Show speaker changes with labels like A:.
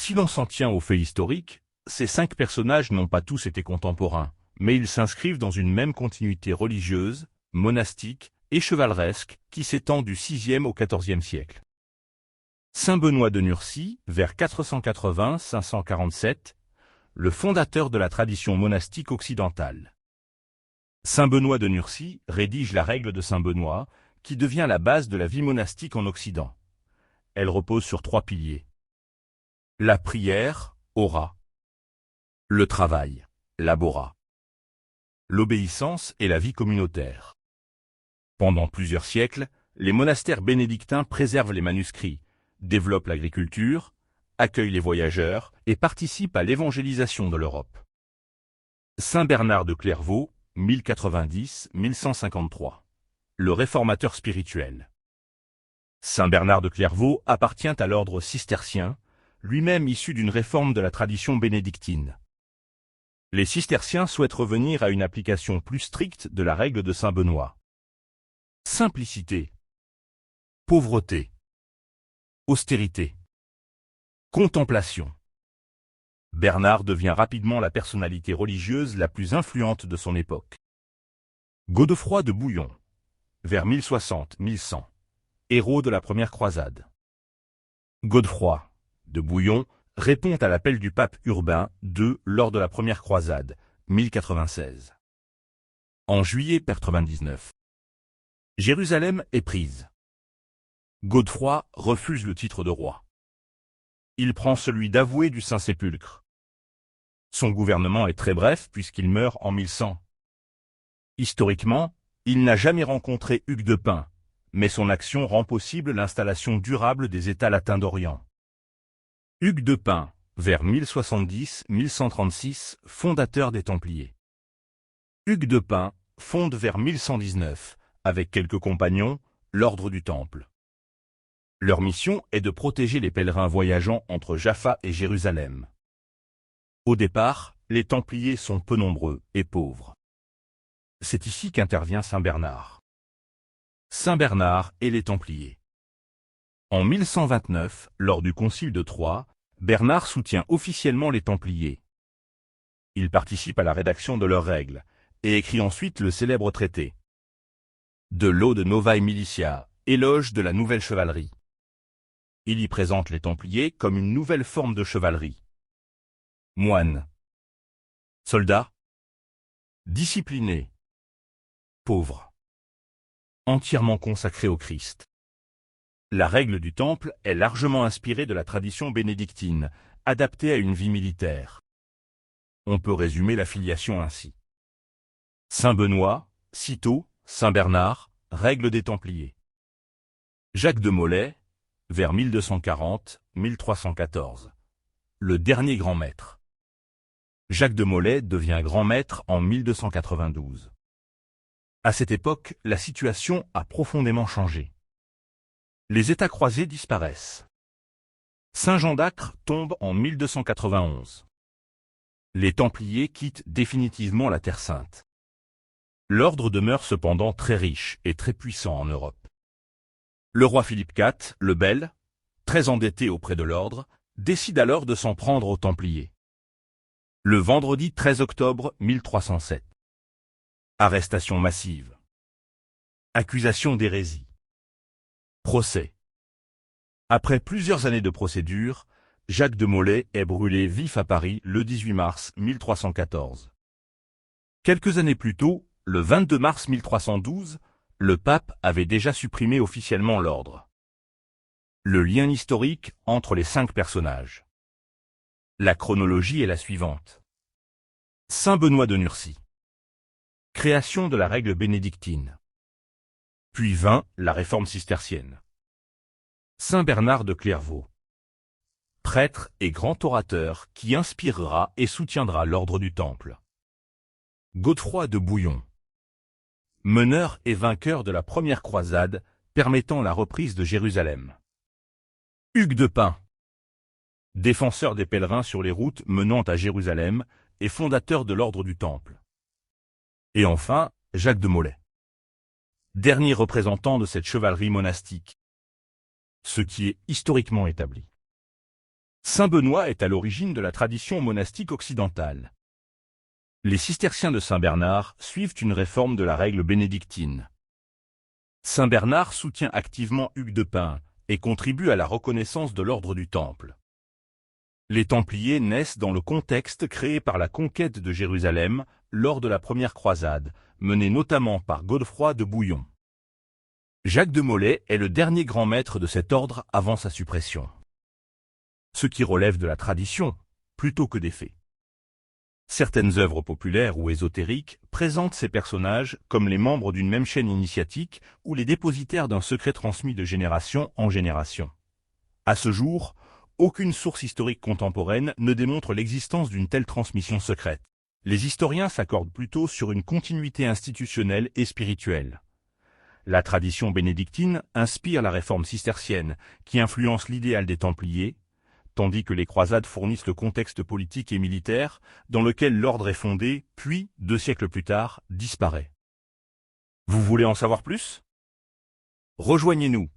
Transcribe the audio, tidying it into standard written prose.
A: Si l'on s'en tient aux faits historiques, ces 5 personnages n'ont pas tous été contemporains, mais ils s'inscrivent dans une même continuité religieuse, monastique et chevaleresque qui s'étend du VIe au XIVe siècle. Saint Benoît de Nursie, vers 480-547, le fondateur de la tradition monastique occidentale. Saint Benoît de Nursie rédige la règle de Saint Benoît, qui devient la base de la vie monastique en Occident. Elle repose sur 3 piliers. La prière, ora. Le travail, labora. L'obéissance et la vie communautaire. Pendant plusieurs siècles, les monastères bénédictins préservent les manuscrits, développent l'agriculture, accueillent les voyageurs et participent à l'évangélisation de l'Europe. Saint Bernard de Clairvaux, 1090-1153. Le réformateur spirituel. Saint Bernard de Clairvaux appartient à l'ordre cistercien, lui-même issu d'une réforme de la tradition bénédictine. Les cisterciens souhaitent revenir à une application plus stricte de la règle de Saint Benoît. Simplicité, pauvreté, austérité, contemplation. Bernard devient rapidement la personnalité religieuse la plus influente de son époque. Godefroy de Bouillon, vers 1060-1100, héros de la première croisade. Godefroy de Bouillon répond à l'appel du pape Urbain II lors de la première croisade, 1096. En juillet 99. Jérusalem est prise. Godefroy refuse le titre de roi. Il prend celui d'avoué du Saint-Sépulcre. Son gouvernement est très bref puisqu'il meurt en 1100. Historiquement, il n'a jamais rencontré Hugues de Pint, mais son action rend possible l'installation durable des États latins d'Orient. Hugues de Pint, vers 1070-1136, fondateur des Templiers. Hugues de Pint fonde vers 1119, avec quelques compagnons, l'ordre du Temple. Leur mission est de protéger les pèlerins voyageant entre Jaffa et Jérusalem. Au départ, les Templiers sont peu nombreux et pauvres. C'est ici qu'intervient Saint Bernard. Saint Bernard et les Templiers. En 1129, lors du Concile de Troyes, Bernard soutient officiellement les Templiers. Il participe à la rédaction de leurs règles et écrit ensuite le célèbre traité de l'Ode Novae Militia, éloge de la nouvelle chevalerie. Il y présente les Templiers comme une nouvelle forme de chevalerie. Moines, soldats, disciplinés, pauvres, entièrement consacrés au Christ. La règle du Temple est largement inspirée de la tradition bénédictine, adaptée à une vie militaire. On peut résumer la filiation ainsi. Saint Benoît, Cîteaux, Saint Bernard, règle des Templiers. Jacques de Molay, vers 1240-1314. Le dernier grand maître. Jacques de Molay devient grand maître en 1292. À cette époque, la situation a profondément changé. Les États croisés disparaissent. Saint Jean d'Acre tombe en 1291. Les Templiers quittent définitivement la Terre Sainte. L'ordre demeure cependant très riche et très puissant en Europe. Le roi Philippe IV, le Bel, très endetté auprès de l'ordre, décide alors de s'en prendre aux Templiers. Le vendredi 13 octobre 1307. Arrestation massive. Accusation d'hérésie. Procès. Après plusieurs années de procédure, Jacques de Molay est brûlé vif à Paris le 18 mars 1314. Quelques années plus tôt, le 22 mars 1312, le pape avait déjà supprimé officiellement l'ordre. Le lien historique entre les 5 personnages. La chronologie est la suivante. Saint Benoît de Nursie. Création de la règle bénédictine. Puis vint la réforme cistercienne. Saint Bernard de Clairvaux. Prêtre et grand orateur qui inspirera et soutiendra l'ordre du Temple. Godefroy de Bouillon. Meneur et vainqueur de la première croisade permettant la reprise de Jérusalem. Hugues de Pint. Défenseur des pèlerins sur les routes menant à Jérusalem et fondateur de l'ordre du Temple. Et enfin, Jacques de Molay. Dernier représentant de cette chevalerie monastique. Ce qui est historiquement établi. Saint Benoît est à l'origine de la tradition monastique occidentale. Les cisterciens de Saint Bernard suivent une réforme de la règle bénédictine. Saint Bernard soutient activement Hugues de Pint et contribue à la reconnaissance de l'ordre du Temple. Les Templiers naissent dans le contexte créé par la conquête de Jérusalem lors de la première croisade, menée notamment par Godefroy de Bouillon. Jacques de Molay est le dernier grand maître de cet ordre avant sa suppression. Ce qui relève de la tradition, plutôt que des faits. Certaines œuvres populaires ou ésotériques présentent ces personnages comme les membres d'une même chaîne initiatique ou les dépositaires d'un secret transmis de génération en génération. À ce jour, aucune source historique contemporaine ne démontre l'existence d'une telle transmission secrète. Les historiens s'accordent plutôt sur une continuité institutionnelle et spirituelle. La tradition bénédictine inspire la réforme cistercienne, qui influence l'idéal des Templiers, tandis que les croisades fournissent le contexte politique et militaire dans lequel l'ordre est fondé, puis, 2 siècles plus tard, disparaît. Vous voulez en savoir plus? Rejoignez-nous.